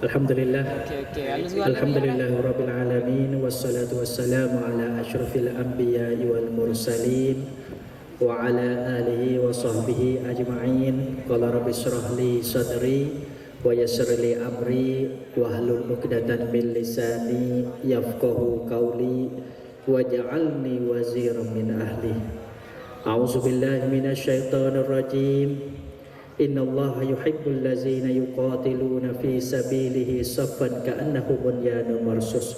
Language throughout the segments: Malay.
Alhamdulillah. Alhamdulillahirabbil alamin wassalatu wassalamu ala asyrafil anbiya'i wal mursalin wa ala alihi wa sahbihi ajma'in. Qala rabbi shrah li sadri wa yassir li amri wahlul 'uqdatam min lisani yafqahu qawli waj'alni waziran min ahli. A'udzu billahi minasy syaithanir rajim. Innallaha yuhibbul ladzina yuqatiluna fi sabilihi saffan ka'annahum bunyanun marsus.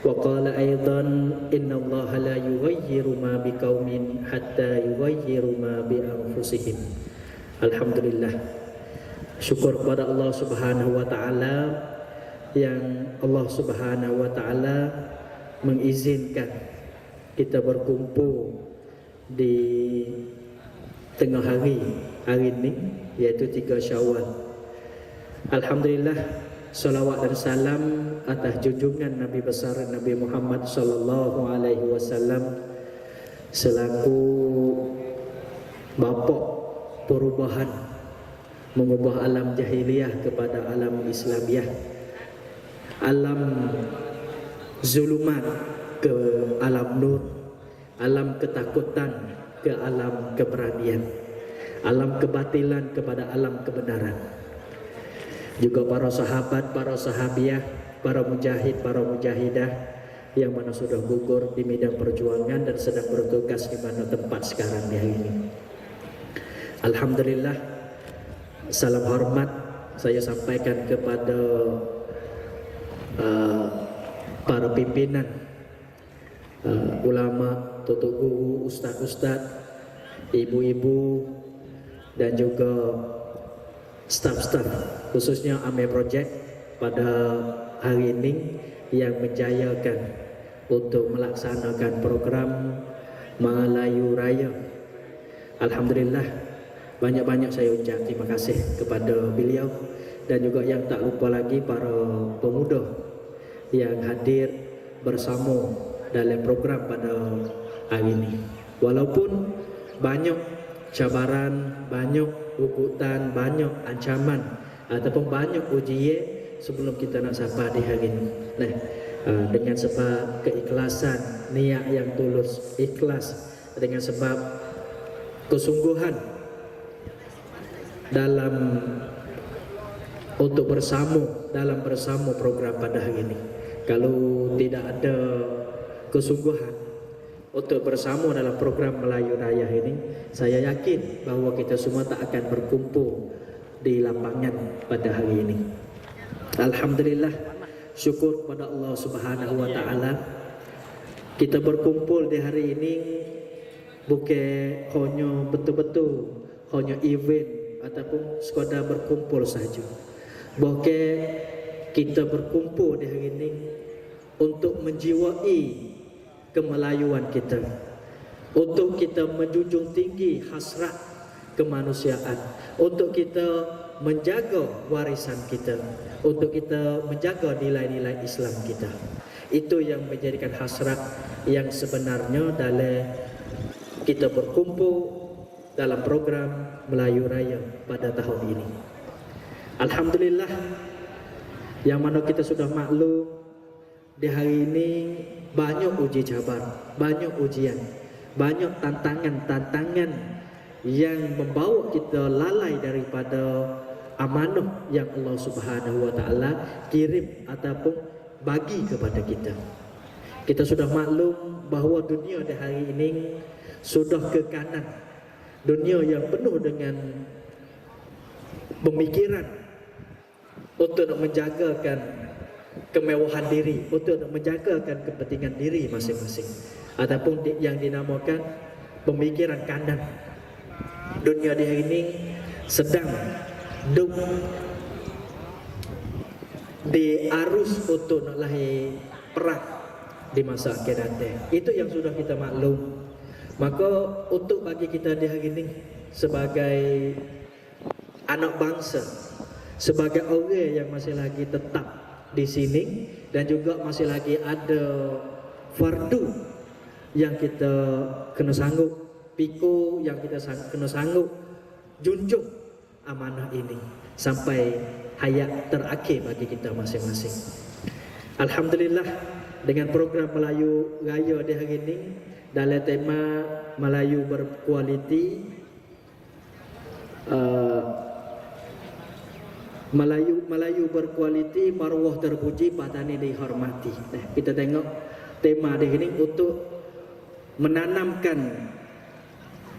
Wa qala aidan innallaha la yughayyiru ma biqaumin hatta yughayyiru ma bi anfusihim. Alhamdulillah. Syukur kepada Allah Subhanahu wa taala yang Allah Subhanahu wa taala mengizinkan kita berkumpul di tengah hari ini, yaitu 3 Syawal. Alhamdulillah, salawat dan salam atas junjungan Nabi besar Nabi Muhammad sallallahu alaihi wasallam selaku bapa perubahan, mengubah alam jahiliyah kepada alam Islamiah, alam zulumat ke alam nur, alam ketakutan ke alam keberanian, alam kebatilan kepada alam kebenaran. Juga para sahabat, para sahabiah, para mujahid, para mujahidah yang mana sudah gugur di medan perjuangan dan sedang bertugas di mana tempat sekarang di hari ini. Alhamdulillah, salam hormat saya sampaikan kepada para pimpinan, ulama, tutu guru, ustaz-ustaz, ibu-ibu, dan juga staf-staf, khususnya Ame Project pada hari ini yang menjayakan untuk melaksanakan program Melayu Raya. Alhamdulillah, banyak-banyak saya ucap terima kasih kepada beliau, dan juga yang tak lupa lagi para pemuda yang hadir bersama dalam program pada hari ini. Walaupun banyak cabaran, banyak ukutan, banyak ancaman ataupun banyak ujian sebelum kita nak sampai di hari ini. Nah, dengan sebab keikhlasan, niat yang tulus, ikhlas, dengan sebab kesungguhan dalam untuk dalam bersama program pada hari ini. Kalau tidak ada kesungguhan untuk bersama dalam program Melayu Raya ini, saya yakin bahawa kita semua tak akan berkumpul di lapangan pada hari ini. Alhamdulillah, syukur kepada Allah Subhanahu wa taala, kita berkumpul di hari ini bukan hanya betul-betul hanya event ataupun sekadar berkumpul saja. Bukan kita berkumpul di hari ini untuk menjiwai kemelayuan kita, untuk kita menjunjung tinggi hasrat kemanusiaan, untuk kita menjaga warisan kita, untuk kita menjaga nilai-nilai Islam kita. Itu yang menjadikan hasrat yang sebenarnya dalam kita berkumpul dalam program Melayu Raya pada tahun ini. Alhamdulillah, yang mana kita sudah maklum di hari ini banyak uji cabar, banyak ujian, banyak tantangan-tantangan yang membawa kita lalai daripada amanah yang Allah Subhanahu wa taala kirim ataupun bagi kepada kita. Kita sudah maklum bahawa dunia di hari ini sudah ke kanan. Dunia yang penuh dengan pemikiran untuk menjagakan kemewahan diri, untuk menjagakan kepentingan diri masing-masing, ataupun yang dinamakan pemikiran kanan. Dunia di hari ini sedang di arus untuk nak lahir perang di masa akan datang. Itu yang sudah kita maklum. Maka untuk bagi kita di hari ini sebagai anak bangsa, sebagai orang yang masih lagi tetap di sini dan juga masih lagi ada fardu yang kita kena sanggup pikul, yang kita kena sanggup junjung amanah ini sampai hayat terakhir bagi kita masing-masing. Alhamdulillah, dengan program Melayu Raya di hari ini dalam tema Melayu berkualiti, Melayu berkualiti, maruah terpuji, patani dihormati. Kita tengok tema di sini untuk menanamkan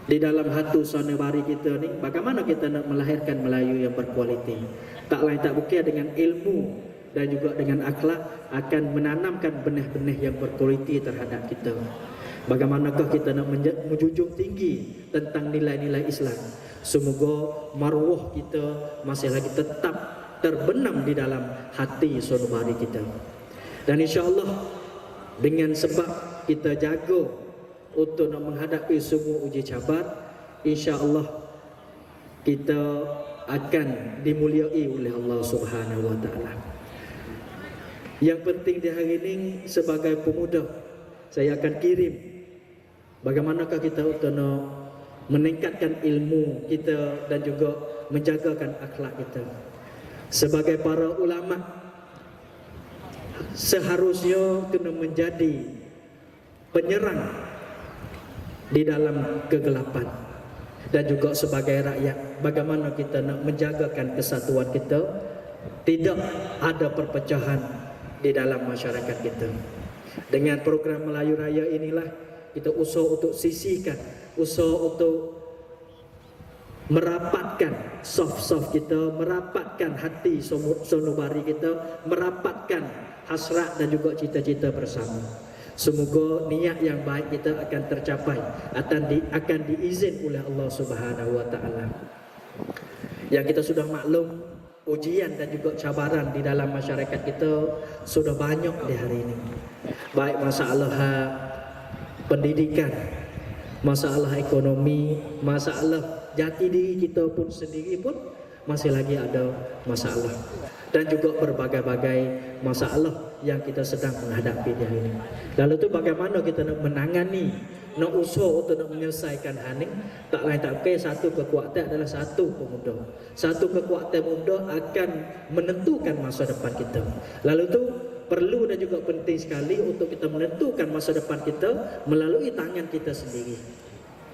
di dalam hati sonebari kita ni, bagaimana kita nak melahirkan Melayu yang berkualiti. Tak lain tak bukan dengan ilmu dan juga dengan akhlak akan menanamkan benih-benih yang berkualiti terhadap kita. Bagaimanakah kita nak menjunjung tinggi tentang nilai-nilai Islam. Semoga maruah kita masih lagi tetap terbenam di dalam hati sonebari kita. Dan insya-Allah dengan sebab kita jaga untuk nak menghadapi semua uji cabar, insya-Allah kita akan dimuliai oleh Allah Subhanahu wa taala. Yang penting di hari ini sebagai pemuda, saya akan kirim bagaimanakah kita untuk nak meningkatkan ilmu kita dan juga menjagakan akhlak kita. Sebagai para ulama, seharusnya kena menjadi penyerang di dalam kegelapan. Dan juga sebagai rakyat, bagaimana kita nak menjagakan kesatuan kita, tidak ada perpecahan di dalam masyarakat kita. Dengan program Melayu Raya inilah kita usaha untuk sisihkan, usaha untuk merapatkan soft kita, merapatkan hati sonobari kita, merapatkan hasrat dan juga cita-cita bersama. Semoga niat yang baik kita akan tercapai, akan diizin oleh Allah Subhanahu wa taala. Yang kita sudah maklum, ujian dan juga cabaran di dalam masyarakat kita sudah banyak di hari ini. Baik masalah pendidikan, masalah ekonomi, masalah jati diri kita pun sendiri pun masih lagi ada masalah. Dan juga berbagai-bagai masalah yang kita sedang menghadapi di hari ini. Lalu tu bagaimana kita nak menangani, nak usaha untuk nak menyelesaikan hal ini. Tak lain tak bukan, satu kekuatan adalah satu pemuda. Satu kekuatan muda akan menentukan masa depan kita. Lalu tu perlu dan juga penting sekali untuk kita menentukan masa depan kita melalui tangan kita sendiri.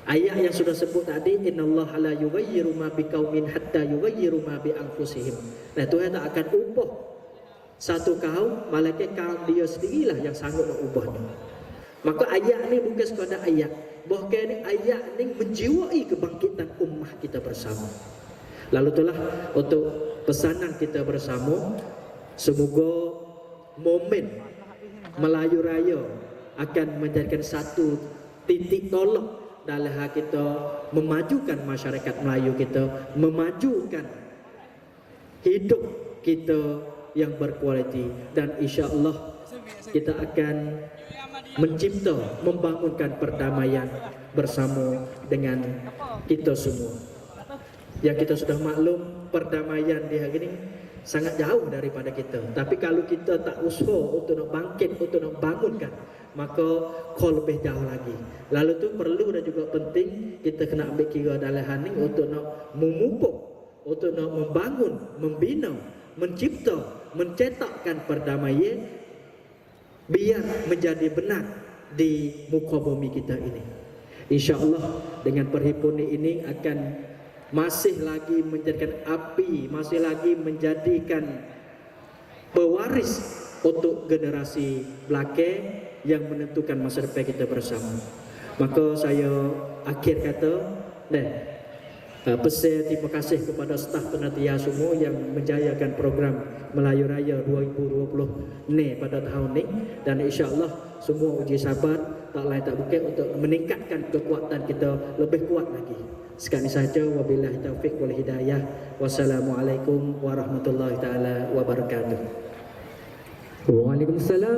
Ayat yang sudah sebut tadi, innallaha la yughayyiru ma biqaumin hatta yughayyiru ma bi anfusihim. Nah, Tuhan tak akan ubah satu kaum malaikat kaum dia sendirilah yang sanggup nak ubahnya. Maka ayat ni bukan sekadar ayat, bahkan ayat ni menjiwai kebangkitan ummah kita bersama. Lalu itulah untuk pesanan kita bersama, semoga momen Melayu Raya akan menjadikan satu titik tolak dalam hal kita memajukan masyarakat Melayu kita, memajukan hidup kita yang berkualiti, dan insya-Allah kita akan mencipta, membangunkan perdamaian bersama dengan kita semua. Yang kita sudah maklum, perdamaian di hari ini sangat jauh daripada kita. Tapi kalau kita tak usaha untuk nak bangkit, untuk nak bangunkan, maka kau lebih jauh lagi. Lalu tu perlu dan juga penting kita kena ambil kira dalam hal ini untuk nak memupuk, untuk nak membangun, membina, mencipta, mencetakkan perdamaian biar menjadi benar di muka bumi kita ini. InsyaAllah dengan perhimpunan ini akan masih lagi menjadikan api, masih lagi menjadikan pewaris untuk generasi belakang yang menentukan masa depan kita bersama. Maka saya akhir kata, pesan terima kasih kepada staf panitia semua yang menjayakan program Melayu Raya 2020 ni pada tahun ni, dan insya-Allah semua uji sabar tak lain tak bukan untuk meningkatkan kekuatan kita lebih kuat lagi. Sekian sahaja, wabillahi taufik wal hidayah. Wassalamualaikum warahmatullahi taala wabarakatuh. Waalaikumsalam.